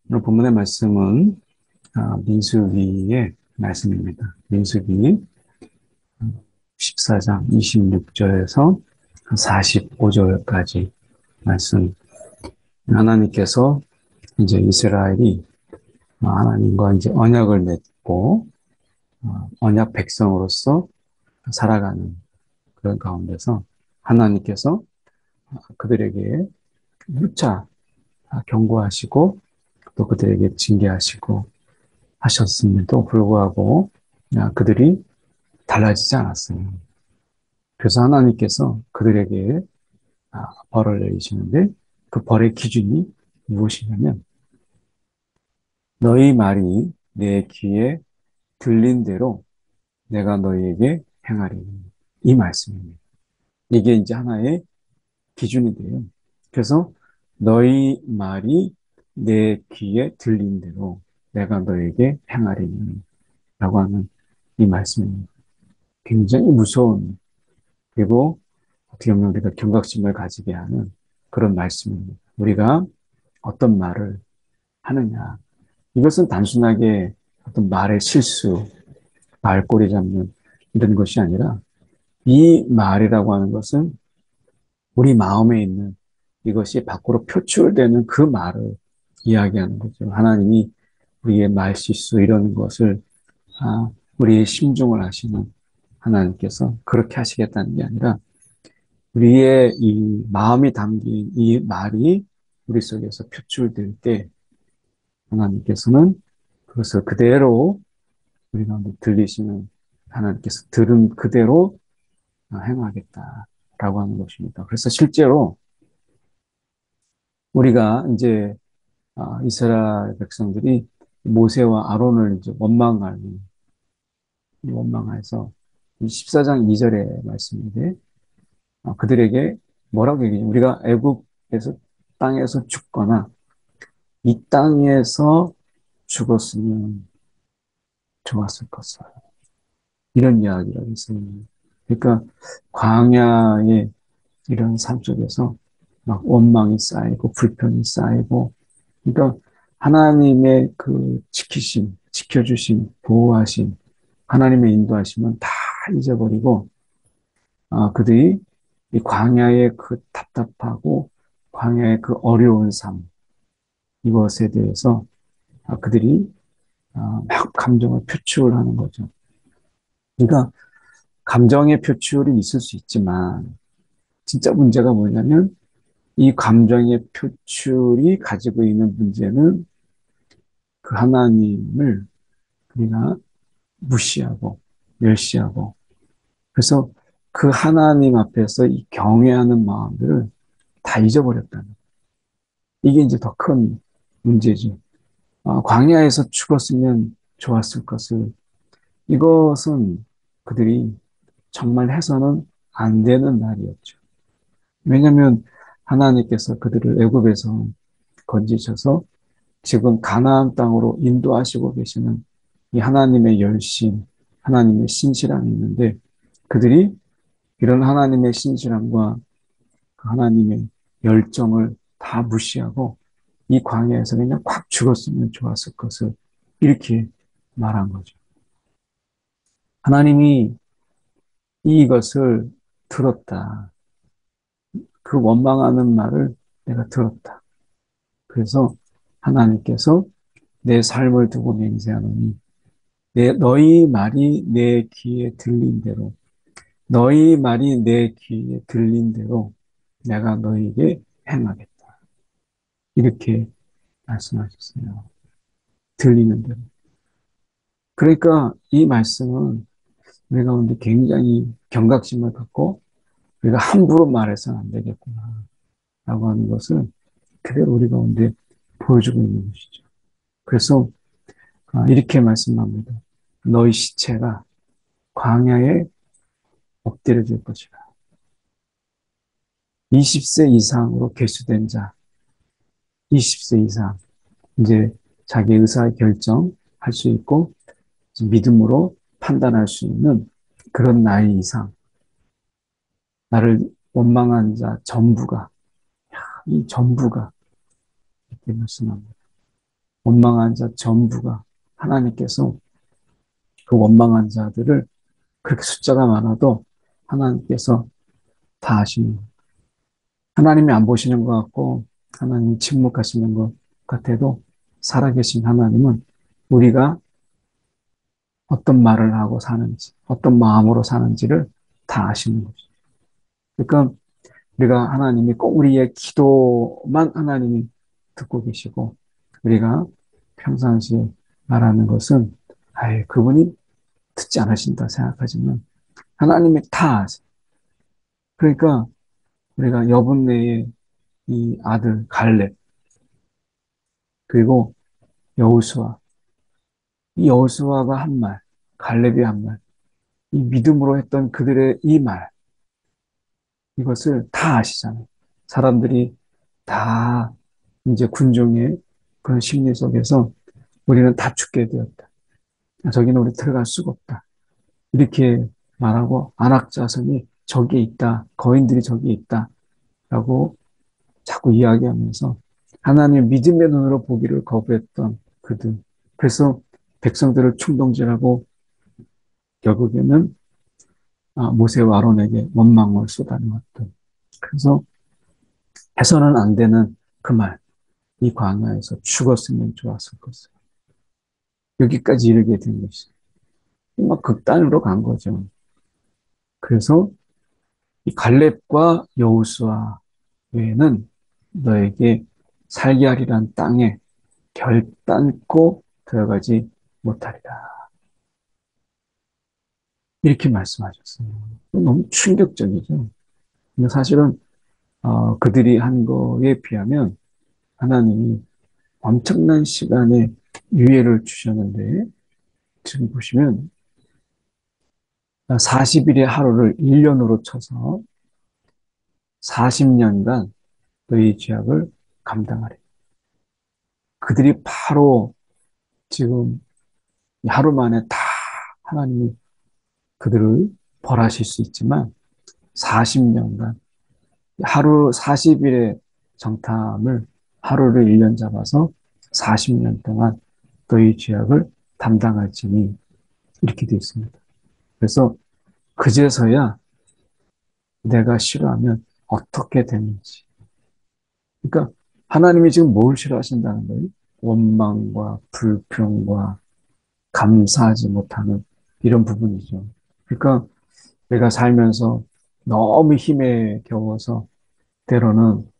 오늘 본문의 말씀은 민수기의 말씀입니다. 민수기 14장 26절에서 45절까지 말씀. 하나님께서 이제 이스라엘이 하나님과 이제 언약을 맺고 언약 백성으로서 살아가는 그런 가운데서 하나님께서 그들에게 누차 경고하시고 또 그들에게 징계하시고 하셨음에도 불구하고 그들이 달라지지 않았어요. 그래서 하나님께서 그들에게 벌을 내리시는데 그 벌의 기준이 무엇이냐면 너희 말이 내 귀에 들린 대로 내가 너희에게 행하리니 이 말씀입니다. 이게 이제 하나의 기준이 돼요. 그래서 너희 말이 내 귀에 들린 대로 내가 너에게 행하리니 라고 하는 이 말씀입니다. 굉장히 무서운 그리고 어떻게 보면 우리가 경각심을 가지게 하는 그런 말씀입니다. 우리가 어떤 말을 하느냐. 이것은 단순하게 어떤 말의 실수, 말꼬리 잡는 이런 것이 아니라 이 말이라고 하는 것은 우리 마음에 있는 이것이 밖으로 표출되는 그 말을 이야기하는 거죠. 하나님이 우리의 말실수 이런 것을 우리의 심중을 아시는 하나님께서 그렇게 하시겠다는 게 아니라 우리의 이 마음이 담긴 이 말이 우리 속에서 표출될 때 하나님께서는 그것을 그대로 우리 가운데 들리시는 하나님께서 들은 그대로 행하겠다라고 하는 것입니다. 그래서 실제로 우리가 이제 이스라엘 백성들이 모세와 아론을 이제 원망해서 14장 2절의 말씀인데 그들에게 뭐라고 얘기해요? 우리가 애굽에서 땅에서 죽거나 이 땅에서 죽었으면 좋았을 것을. 이런 이야기를 했어요. 그러니까 광야의 이런 삶 속에서 막 원망이 쌓이고 불편이 쌓이고 그러니까 하나님의 그 지키심, 지켜주심, 보호하심, 하나님의 인도하심은 다 잊어버리고 그들이 이 광야의 그 답답하고 광야의 그 어려운 삶 이것에 대해서 그들이 막 감정을 표출하는 거죠. 그러니까 감정의 표출이 있을 수 있지만 진짜 문제가 뭐냐면 이 감정의 표출이 가지고 있는 문제는 그 하나님을 우리가 무시하고 멸시하고 그래서 그 하나님 앞에서 이 경외하는 마음들을 다 잊어버렸다는 이게 이제 더 큰 문제죠. 광야에서 죽었으면 좋았을 것을 이것은 그들이 정말 해서는 안 되는 말이었죠. 왜냐하면 하나님께서 그들을 애굽에서 건지셔서 지금 가나안 땅으로 인도하시고 계시는 이 하나님의 열심, 하나님의 신실함이 있는데 그들이 이런 하나님의 신실함과 그 하나님의 열정을 다 무시하고 이 광야에서 그냥 콱 죽었으면 좋았을 것을 이렇게 말한 거죠. 하나님이 이것을 들었다. 그 원망하는 말을 내가 들었다. 그래서 하나님께서 내 삶을 두고 맹세하노니 너희 말이 내 귀에 들린 대로 너희 말이 내 귀에 들린 대로 내가 너희에게 행하겠다. 이렇게 말씀하셨어요. 들리는 대로. 그러니까 이 말씀은 우리 가운데 굉장히 경각심을 갖고 우리가 함부로 말해서는 안 되겠구나 라고 하는 것을 그대로 우리 가운데 보여주고 있는 것이죠. 그래서 이렇게 말씀합니다. 너희 시체가 광야에 엎드려질 것이다. 20세 이상으로 계수된 자, 20세 이상, 이제 자기 의사 결정할 수 있고, 믿음으로 판단할 수 있는 그런 나이 이상, 나를 원망한 자 전부가, 이 전부가, 이렇게 말씀합니다. 원망한 자 전부가 하나님께서 그 원망한 자들을 그렇게 숫자가 많아도 하나님께서 다 아시는 거예요. 하나님이 안 보시는 것 같고 하나님이 침묵하시는 것 같아도 살아계신 하나님은 우리가 어떤 말을 하고 사는지, 어떤 마음으로 사는지를 다 아시는 거죠. 그러니까 우리가 하나님이 꼭 우리의 기도만 하나님이 듣고 계시고 우리가 평상시에 말하는 것은 아예 그분이 듣지 않으신다 생각하지만 하나님이 다 아세요. 그러니까 우리가 여분네의 이 아들 갈렙 그리고 여호수아 이 여호수아가 한 말, 갈렙이 한 말, 이 믿음으로 했던 그들의 이 말, 이것을 다 아시잖아요. 사람들이 다 이제 군중의 그런 심리 속에서 우리는 다 죽게 되었다. 저기는 우리 들어갈 수가 없다. 이렇게 말하고 안악자손이 저기에 있다. 거인들이 저기에 있다. 라고 자꾸 이야기하면서 하나님 믿음의 눈으로 보기를 거부했던 그들. 그래서 백성들을 충동질하고 결국에는 모세와 아론에게 원망을 쏟아놓았던. 그래서 해서는 안 되는 그 말, 이 광야에서 죽었으면 좋았을 것을. 여기까지 이르게 된 것이. 막 극단으로 간 거죠. 그래서 이 갈렙과 여호수아 외에는 너에게 살게 하리란 땅에 결단코 들어가지 못하리라. 이렇게 말씀하셨어요. 너무 충격적이죠. 근데 사실은 그들이 한 거에 비하면 하나님이 엄청난 시간의 유예를 주셨는데 지금 보시면 40일의 하루를 1년으로 쳐서 40년간 너희 죄악을 감당하래. 그들이 바로 지금 하루 만에 다 하나님이 그들을 벌하실 수 있지만 40년간 하루 40일의 정탐을 하루를 1년 잡아서 40년 동안 너희 죄악을 담당할지니 이렇게 되어 있습니다. 그래서 그제서야 내가 싫어하면 어떻게 되는지. 그러니까 하나님이 지금 뭘 싫어하신다는 거예요? 원망과 불평과 감사하지 못하는 이런 부분이죠. 그러니까 내가 살면서 너무 힘에 겨워서 때로는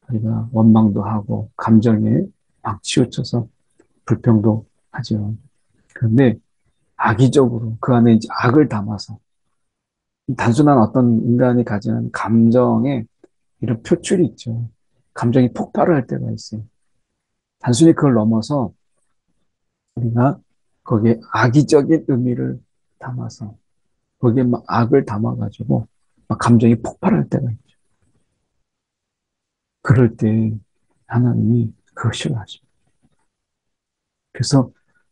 우리가 원망도 하고 감정에 막 치우쳐서 불평도 하죠. 그런데 악의적으로 그 안에 이제 악을 담아서 단순한 어떤 인간이 가지는 감정에 이런 표출이 있죠. 감정이 폭발을 할 때가 있어요. 단순히 그걸 넘어서 우리가 거기에 악의적인 의미를 담아서 거기에 막 악을 담아가지고 막 감정이 폭발할 때가 있죠. 그럴 때 하나님이 그걸 싫어하십니다. 그래서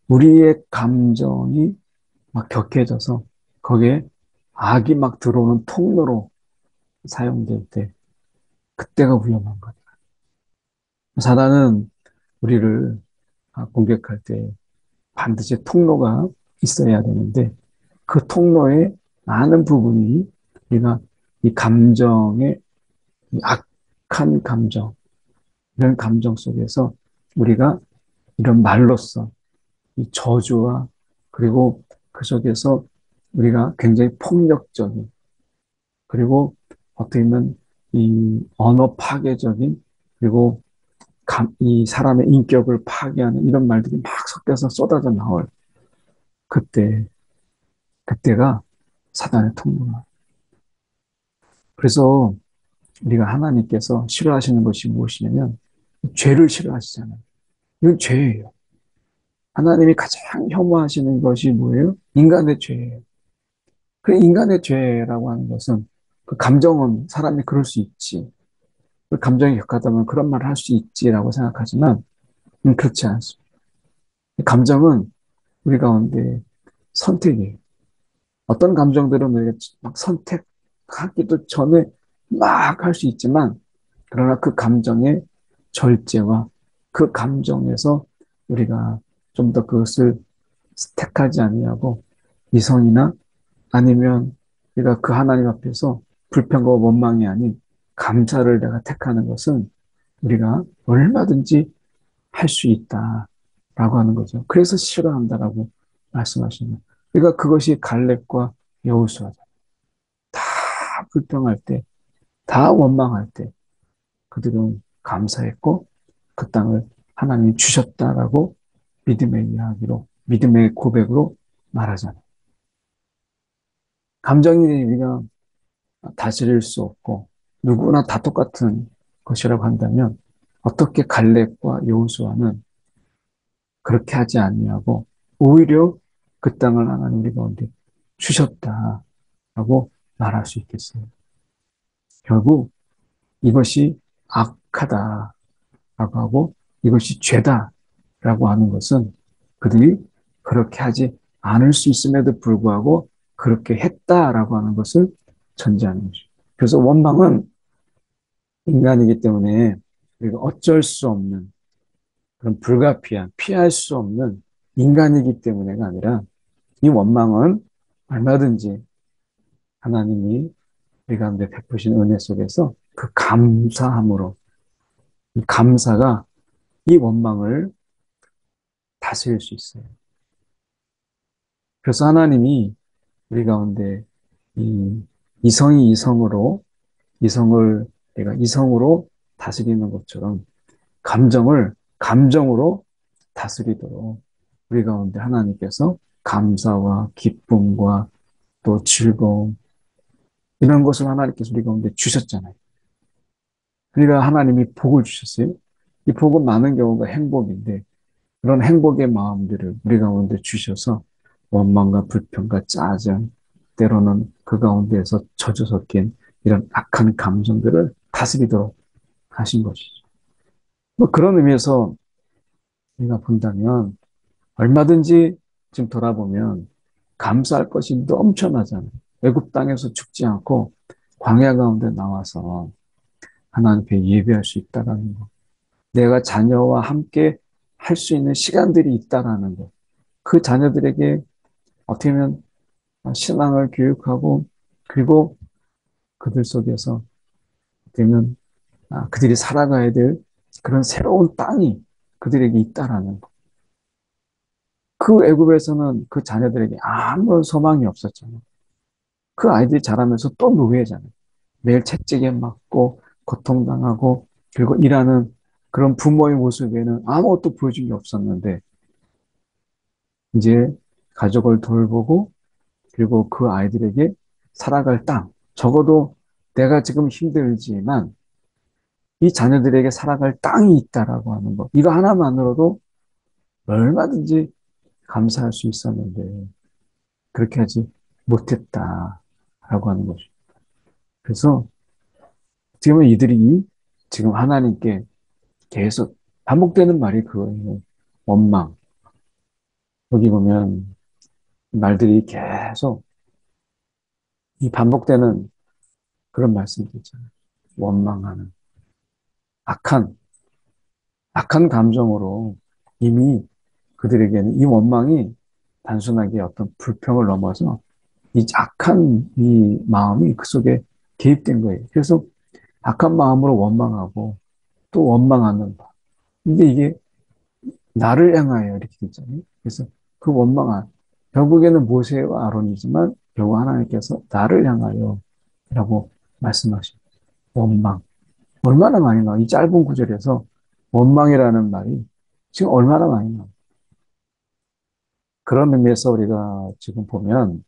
우리의 감정이 막 격해져서 거기에 악이 막 들어오는 통로로 사용될 때 그때가 위험한 거예요. 사단은 우리를 공격할 때 반드시 통로가 있어야 되는데 그 통로의 많은 부분이 우리가 이 감정의 이 악한 감정, 이런 감정 속에서 우리가 이런 말로써 이 저주와 그리고 그 속에서 우리가 굉장히 폭력적인 그리고 어떻게 보면 이 언어 파괴적인 그리고 이 사람의 인격을 파괴하는 이런 말들이 막 섞여서 쏟아져 나올 그때 그때가 사단의 통로다. 그래서 우리가 하나님께서 싫어하시는 것이 무엇이냐면 죄를 싫어하시잖아요. 이건 죄예요. 하나님이 가장 혐오하시는 것이 뭐예요? 인간의 죄예요. 그 인간의 죄라고 하는 것은 그 감정은 사람이 그럴 수 있지. 그 감정이 격하다면 그런 말을 할 수 있지라고 생각하지만 그렇지 않습니다. 감정은 우리 가운데 선택이에요. 어떤 감정들은 우리가 막 선택하기도 전에 막 할 수 있지만 그러나 그 감정의 절제와 그 감정에서 우리가 좀 더 그것을 택하지 아니하고 이성이나 아니면 우리가 그 하나님 앞에서 불평과 원망이 아닌 감사를 내가 택하는 것은 우리가 얼마든지 할 수 있다라고 하는 거죠. 그래서 싫어한다라고 말씀하시는. 그러니까 그것이 갈렙과 여호수아죠. 다 불평할 때, 다 원망할 때 그들은 감사했고 그 땅을 하나님이 주셨다라고 믿음의 이야기로, 믿음의 고백으로 말하잖아요. 감정이 우리가 다스릴 수 없고 누구나 다 똑같은 것이라고 한다면 어떻게 갈렙과 여호수아는 그렇게 하지 아니하고 오히려 그 땅을 하나님 우리 가운데 주셨다라고 말할 수 있겠어요. 결국 이것이 악하다라고 하고 이것이 죄다라고 하는 것은 그들이 그렇게 하지 않을 수 있음에도 불구하고 그렇게 했다라고 하는 것을 전제하는 것이죠. 그래서 원망은 인간이기 때문에 우리가 어쩔 수 없는 그런 불가피한 피할 수 없는 인간이기 때문에가 아니라 이 원망은 얼마든지 하나님이 우리 가운데 베푸신 은혜 속에서 그 감사함으로 이 감사가 이 원망을 다스릴 수 있어요. 그래서 하나님이 우리 가운데 이 이성이 이성으로 이성을 내가 이성으로 다스리는 것처럼 감정을 감정으로 다스리도록 우리 가운데 하나님께서 감사와 기쁨과 또 즐거움 이런 것을 하나님께서 우리 가운데 주셨잖아요. 그러니까 하나님이 복을 주셨어요. 이 복은 많은 경우가 행복인데 그런 행복의 마음들을 우리 가운데 주셔서 원망과 불평과 짜증 때로는 그 가운데에서 젖어 섞인 이런 악한 감정들을 다스리도록 하신 것이죠. 뭐 그런 의미에서 우리가 본다면 얼마든지 지금 돌아보면 감사할 것이 넘쳐나잖아요. 애굽 땅에서 죽지 않고 광야 가운데 나와서 하나님 앞에 예배할 수 있다라는 거. 내가 자녀와 함께 할 수 있는 시간들이 있다라는 거. 그 자녀들에게 어떻게 보면 신앙을 교육하고 그리고 그들 속에서 어떻게 보면 그들이 살아가야 될 그런 새로운 땅이 그들에게 있다라는 거. 그 애굽에서는 그 자녀들에게 아무런 소망이 없었잖아요. 그 아이들이 자라면서 또 노예잖아요. 매일 채찍에 맞고 고통당하고 그리고 일하는 그런 부모의 모습에는 아무것도 보여준 게 없었는데 이제 가족을 돌보고 그리고 그 아이들에게 살아갈 땅 적어도 내가 지금 힘들지만 이 자녀들에게 살아갈 땅이 있다라고 하는 것 이거 하나만으로도 얼마든지 감사할 수 있었는데 그렇게 하지 못했다라고 하는 거죠. 그래서 지금 이들이 지금 하나님께 계속 반복되는 말이 그거예요. 원망. 여기 보면 말들이 계속 이 반복되는 그런 말씀들 있잖아요. 원망하는 악한 악한 감정으로 이미 그들에게는 이 원망이 단순하게 어떤 불평을 넘어서 이 악한 이 마음이 그 속에 개입된 거예요. 그래서 악한 마음으로 원망하고 또 원망하는 근데 이게 나를 향하여 이렇게 되잖아요. 그래서 그 원망한 결국에는 모세와 아론이지만 결국 하나님께서 나를 향하여 라고 말씀하십니다. 원망. 얼마나 많이 나와. 이 짧은 구절에서 원망이라는 말이 지금 얼마나 많이 나와. 그런 의미에서 우리가 지금 보면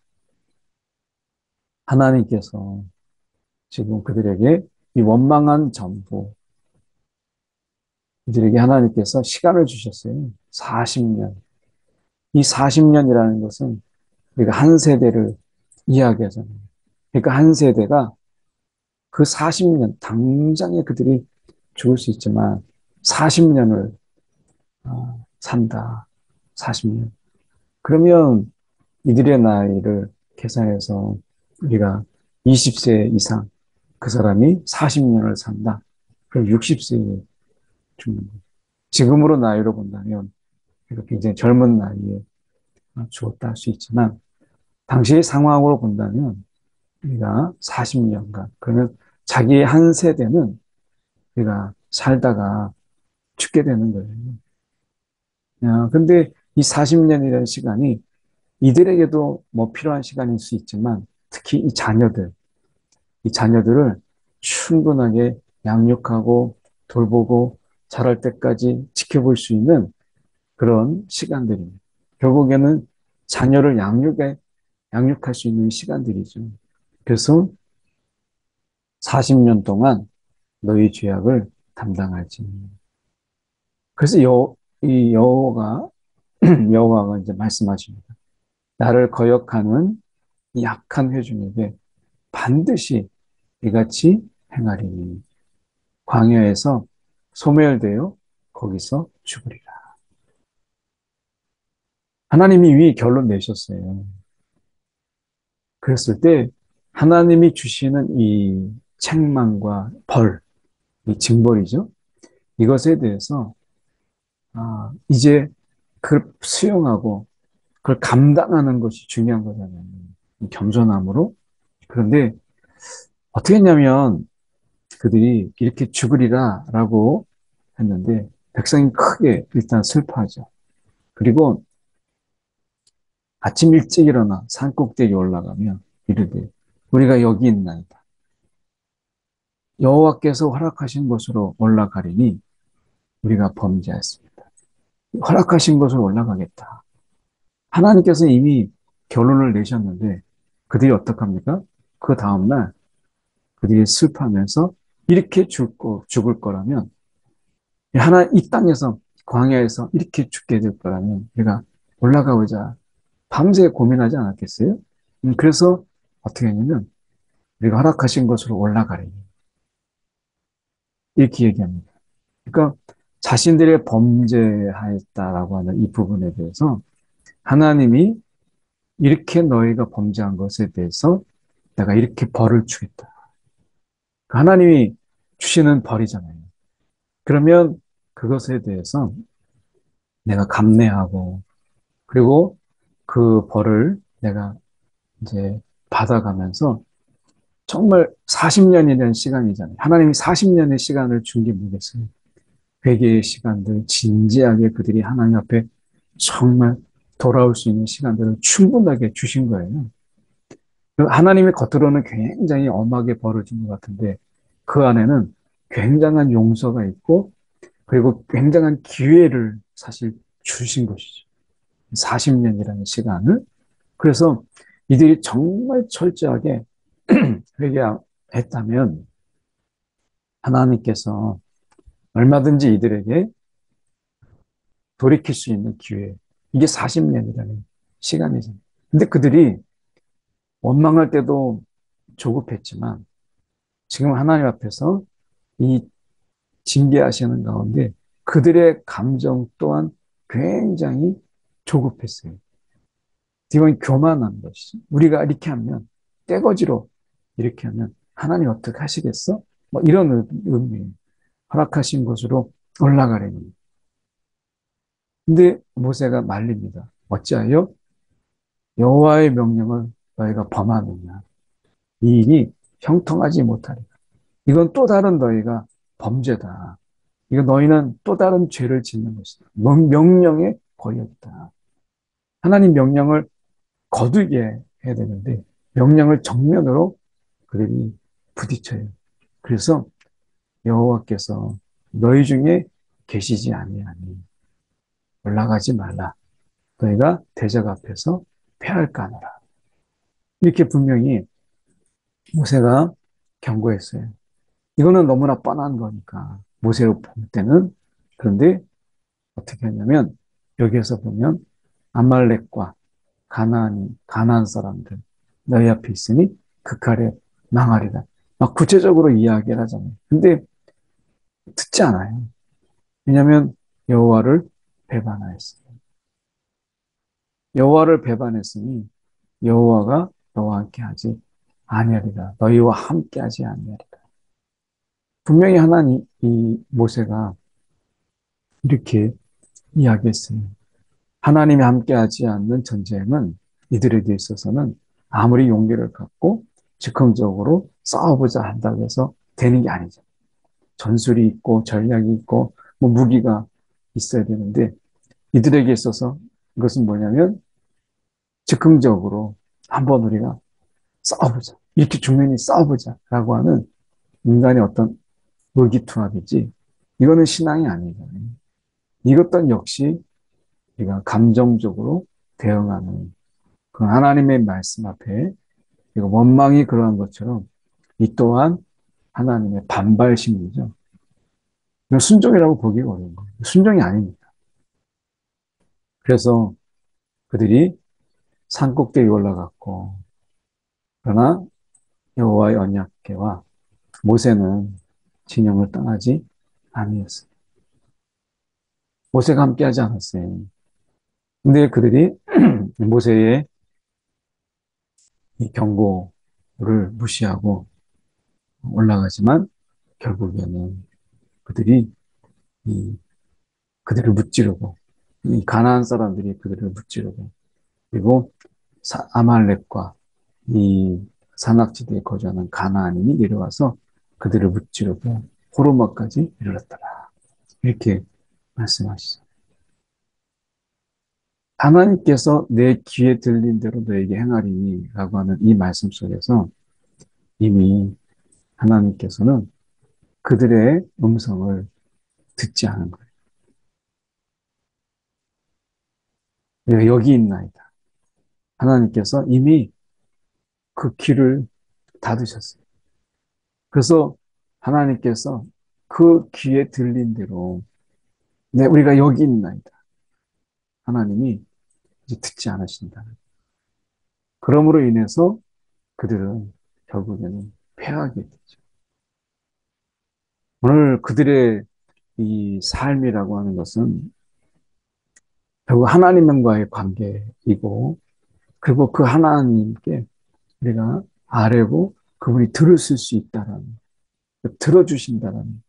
하나님께서 지금 그들에게 이 원망한 전부 그들에게 하나님께서 시간을 주셨어요. 40년. 이 40년이라는 것은 우리가 한 세대를 이야기하잖아요. 그러니까 한 세대가 그 40년, 당장에 그들이 죽을 수 있지만 40년을 산다. 40년. 그러면 이들의 나이를 계산해서 우리가 20세 이상 그 사람이 40년을 산다. 그럼 60세에 죽는 거예요. 지금으로 나이로 본다면 그러니까 굉장히 젊은 나이에 죽었다 할 수 있지만 당시 상황으로 본다면 우리가 40년간 그러면 자기의 한 세대는 우리가 살다가 죽게 되는 거예요. 근데 이 40년이라는 시간이 이들에게도 뭐 필요한 시간일 수 있지만 특히 이 자녀들을 충분하게 양육하고 돌보고 자랄 때까지 지켜볼 수 있는 그런 시간들입니다. 결국에는 자녀를 양육할 수 있는 시간들이죠. 그래서 40년 동안 너희 죄악을 담당할지. 그래서 이 여호와가 이제 말씀하십니다. 나를 거역하는 이 약한 회중에게 반드시 이같이 행하리니 광야에서 소멸되어 거기서 죽으리라. 하나님이 이미 결론 내셨어요. 그랬을 때 하나님이 주시는 이 책망과 벌, 이 징벌이죠. 이것에 대해서 이제 그걸 수용하고 그걸 감당하는 것이 중요한 거잖아요. 겸손함으로. 그런데 어떻게 했냐면 그들이 이렇게 죽으리라라고 했는데 백성이 크게 일단 슬퍼하죠. 그리고 아침 일찍 일어나 산 꼭대기 올라가면 이르되 우리가 여기 있나이다. 여호와께서 허락하신 곳으로 올라가리니 우리가 범죄했습니다. 허락하신 곳으로 올라가겠다. 하나님께서 이미 결론을 내셨는데 그들이 어떡합니까? 그 다음날 그들이 슬퍼하면서 이렇게 죽을 거라면 이 땅에서 광야에서 이렇게 죽게 될 거라면 우리가 올라가보자 밤새 고민하지 않았겠어요? 그래서 어떻게 했냐면 우리가 허락하신 것으로 올라가리 이렇게 얘기합니다. 그러니까 자신들의 범죄하였다라고 하는 이 부분에 대해서 하나님이 이렇게 너희가 범죄한 것에 대해서 내가 이렇게 벌을 주겠다. 하나님이 주시는 벌이잖아요. 그러면 그것에 대해서 내가 감내하고 그리고 그 벌을 내가 이제 받아가면서 정말 40년이라는 시간이잖아요. 하나님이 40년의 시간을 준 게 뭐겠어요? 회개의 시간들, 진지하게 그들이 하나님 앞에 정말 돌아올 수 있는 시간들을 충분하게 주신 거예요. 하나님의 겉으로는 굉장히 엄하게 벌어진 것 같은데 그 안에는 굉장한 용서가 있고 그리고 굉장한 기회를 사실 주신 것이죠. 40년이라는 시간을. 그래서 이들이 정말 철저하게 회개했다면 하나님께서 얼마든지 이들에게 돌이킬 수 있는 기회. 이게 40년이라는 시간이죠. 근데 그들이 원망할 때도 조급했지만 지금 하나님 앞에서 이 징계하시는 가운데 그들의 감정 또한 굉장히 조급했어요. 이건 교만한 것이죠. 우리가 이렇게 하면 떼거지로 이렇게 하면 하나님 어떻게 하시겠어? 뭐 이런 의미 허락하신 곳으로 올라가려니. 근데 모세가 말립니다. 어찌하여 여호와의 명령을 너희가 범하느냐. 이 일이 형통하지 못하리라. 이건 또 다른 너희가 범죄다. 이거 너희는 또 다른 죄를 짓는 것이다. 명령의 거역이다. 하나님 명령을 거두게 해야 되는데 명령을 정면으로 그들이 부딪혀요. 그래서 여호와께서 너희 중에 계시지 아니하니 올라가지 말라. 너희가 대적 앞에서 패할까노라. 이렇게 분명히 모세가 경고했어요. 이거는 너무나 뻔한 거니까 모세로 볼 때는. 그런데 어떻게 하냐면 여기에서 보면 아말렉과 가나안 사람들 너희 앞에 있으니 그 칼에 망하리라. 막 구체적으로 이야기를 하잖아요. 근데 듣지 않아요. 왜냐하면 여호와를 배반하였어요. 여호와를 배반했으니 여호와가 너와 함께 하지 아니하리라. 너희와 함께 하지 아니하리라. 분명히 하나님 이 모세가 이렇게 이야기했어요. 하나님이 함께하지 않는 전쟁은 이들에게 있어서는 아무리 용기를 갖고 즉흥적으로 싸워보자 한다고 해서 되는 게 아니죠. 전술이 있고 전략이 있고 뭐 무기가 있어야 되는데 이들에게 있어서 이것은 뭐냐면 즉흥적으로 한번 우리가 싸워보자. 이렇게 중면이 싸워보자라고 하는 인간의 어떤 의기투합이지. 이거는 신앙이 아니잖아요. 이것 또한 역시 우리가 감정적으로 대응하는 그 하나님의 말씀 앞에 이거 원망이 그러한 것처럼 이 또한 하나님의 반발 심리죠. 이건 순종이라고 보기가 어려운 거예요. 순종이 아닙니다. 그래서 그들이 산 꼭대기에 올라갔고 그러나 여호와의 언약궤와 모세는 진영을 떠나지 아니었어요. 모세가 함께하지 않았어요. 근데 그들이 모세의 이 경고를 무시하고 올라가지만 결국에는 그들이 이 그들을 무찌르고 이 가나안 사람들이 그들을 무찌르고 그리고 아말렉과 이 산악지대에 거주하는 가나안인이 내려와서 그들을 무찌르고 호르마까지 이르렀더라. 이렇게 말씀하시죠. 하나님께서 내 귀에 들린 대로 너에게 행하리니 라고 하는 이 말씀 속에서 이미 하나님께서는 그들의 음성을 듣지 않은 거예요. 내가 여기 있나이다. 하나님께서 이미 그 귀를 닫으셨어요. 그래서 하나님께서 그 귀에 들린 대로 우리가 여기 있나이다. 하나님이 이제 듣지 않으신다. 그러므로 인해서 그들은 결국에는 패하게 되죠. 오늘 그들의 이 삶이라고 하는 것은 결국 하나님과의 관계이고 그리고 그 하나님께 우리가 아뢰고 그분이 들으실 수 있다라는 들어주신다라는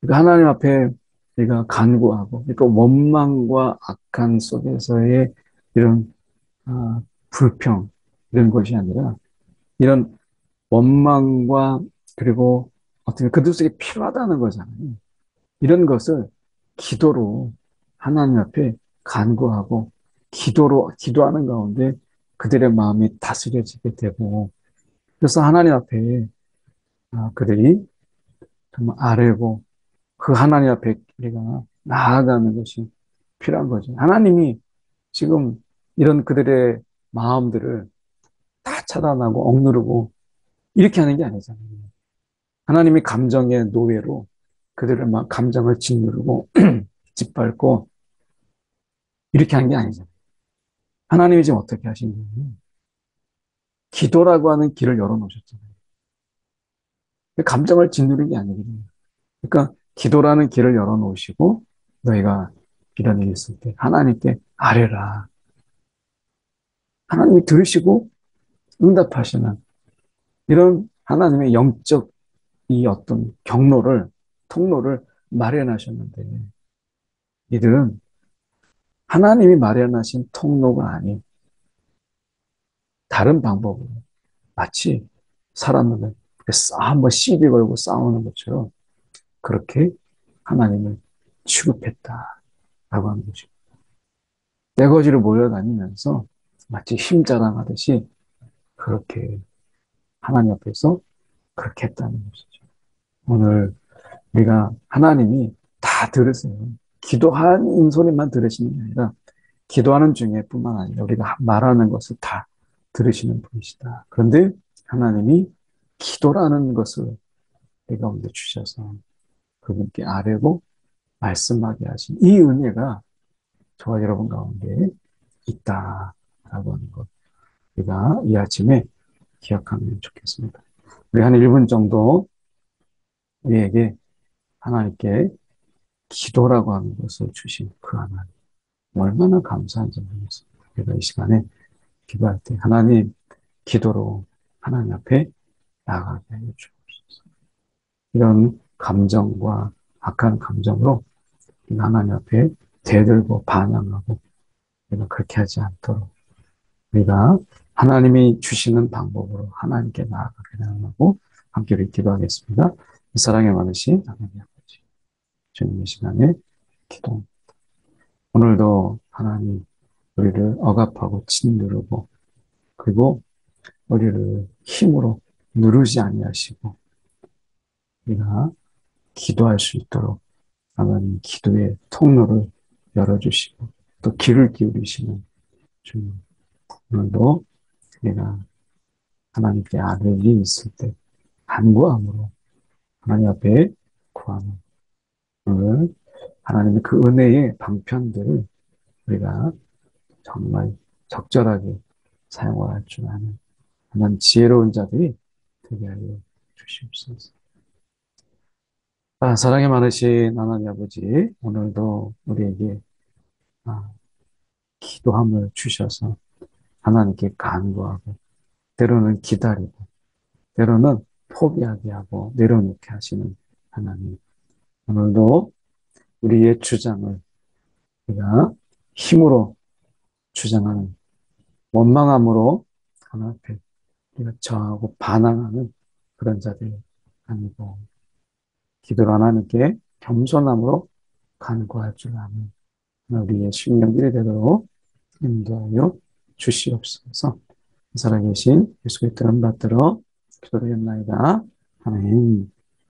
그러니까 하나님 앞에 우리가 간구하고 그러니까 원망과 악한 속에서의 이런 불평 이런 것이 아니라 이런 원망과 그리고 어떻게 그들 속에 필요하다는 거잖아요. 이런 것을 기도로 하나님 앞에 간구하고 기도로 기도하는 가운데 그들의 마음이 다스려지게 되고 그래서 하나님 앞에 그들이 정말 아뢰고 그 하나님 앞에 우리가 나아가는 것이 필요한 거죠. 하나님이 지금 이런 그들의 마음들을 다 차단하고 억누르고 이렇게 하는 게 아니잖아요. 하나님이 감정의 노예로 그들의 막 감정을 짓누르고 짓밟고 이렇게 하는 게 아니잖아요. 하나님이 지금 어떻게 하신 거예요? 기도라고 하는 길을 열어놓으셨잖아요. 감정을 짓누르는 게 아니거든요. 그러니까 기도라는 길을 열어놓으시고 너희가 이런 일이 있을 때 하나님께 아뢰라. 하나님이 들으시고 응답하시는 이런 하나님의 영적 이 어떤 경로를 통로를 마련하셨는데 이들은 하나님이 마련하신 통로가 아닌 다른 방법으로 마치 사람을 한번 시비 걸고 싸우는 것처럼 그렇게 하나님을 취급했다라고 하는 것이죠. 떼거지로 몰려다니면서 마치 힘 자랑하듯이 그렇게 하나님 앞에서 그렇게 했다는 것이죠. 오늘 우리가 하나님이 다 들으세요. 기도하는 소리만 들으시는 게 아니라 기도하는 중에 뿐만 아니라 우리가 말하는 것을 다 들으시는 분이시다. 그런데 하나님이 기도라는 것을 우리 가운데 주셔서 그분께 아뢰고 말씀하게 하신 이 은혜가 저와 여러분 가운데 있다라고 하는 것 우리가 이 아침에 기억하면 좋겠습니다. 우리 한 1분 정도 우리에게 하나님께 기도라고 하는 것을 주신 그 하나님 얼마나 감사한지 모르겠습니다. 우리가 이 시간에 기도할 때 하나님 기도로 하나님 앞에 나아가게 하여 주옵소서. 이런 감정과 악한 감정으로 하나님 앞에 대들고 반항하고 우리가 그렇게 하지 않도록 우리가 하나님이 주시는 방법으로 하나님께 나아가게 하고 함께 우리 기도하겠습니다. 사랑에 많으신 하나님 아버지, 주님 이 시간에 기도. 오늘도 하나님 우리를 억압하고 짓누르고 그리고 우리를 힘으로 누르지 아니하시고 우리가 기도할 수 있도록 하나님 기도의 통로를 열어주시고 또 귀를 기울이시는 주님. 오늘도 우리가 하나님께 아들이 있을 때 간구함으로 하나님 앞에 구하는 오늘 하나님의 그 은혜의 방편들을 우리가 정말 적절하게 사용할 줄 아는 하나님 지혜로운 자들이 되게 하여 주시옵소서. 사랑이 많으신 하나님 아버지, 오늘도 우리에게 아, 기도함을 주셔서 하나님께 간구하고 때로는 기다리고 때로는 포기하게 하고 내려놓게 하시는 하나님. 오늘도 우리의 주장을 우리가 힘으로 주장하는 원망함으로 하나님 앞에 우리가 저하고 반항하는 그런 자들이 아니고 기도로 하나님께 겸손함으로 간구할 줄 아는 우리의 신령들이 되도록 인도하여 주시옵소서. 살아계신 예수 그리스도를 받들어 기도를 했나이다. 아멘.